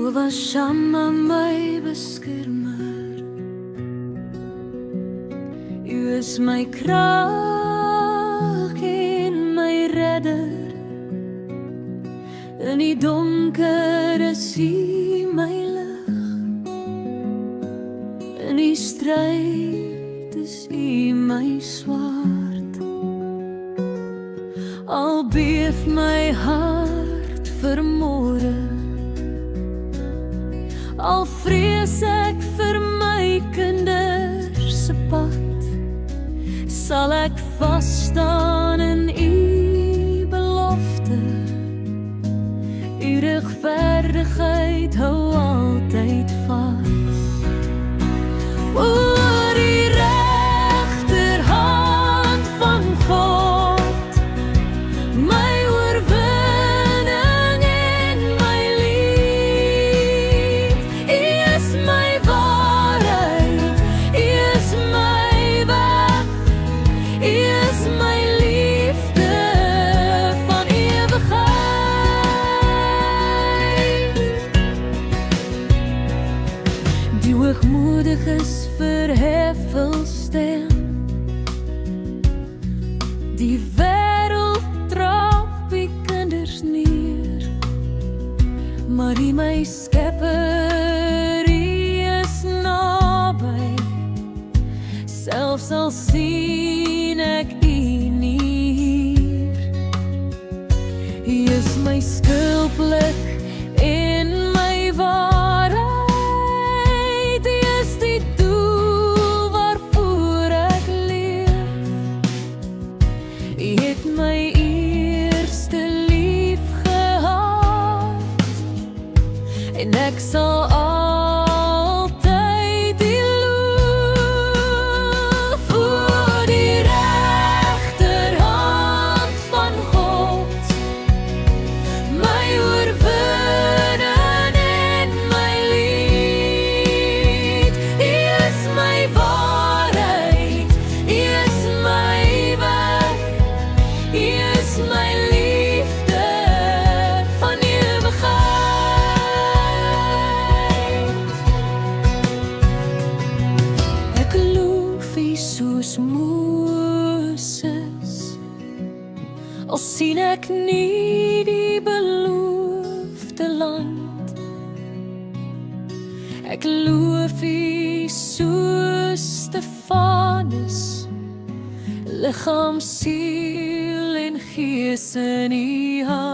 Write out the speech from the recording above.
Jehovah Shammah, my beskermer. U is my krag en my redder. In die donker is U my lig. In die stryd is U my swaard. Al beef my hart vermoere, al vrees ek vir my kinders se pad, sal ek vasstaan in U belofte. U regverdigheid hou altyd vas. O, die regterhand van God, my oorwinning en my lied. U is my waarheid, U is my weg, U is my liefde van ewigheid. Die hoogmoediges verheffel stem, die wêreld trap die kinders neer, maar U my skepper, U is naby, selfs al sien ek U nie hier. U is my skuilplek en my waarheid, U is die doel waarvoor ek leef. U het my eerste lief gehad, en ek sal altyd U loof. O, die regterhand van God, my oorwinning en my lied. U is my waarheid, U is my weg, U is my liefde van ewigheid. Ek loof U soos Moses, al sien ek nie die beloofde land. Ek loof U soos Stefanus, liggaam, siel en gees in U hand.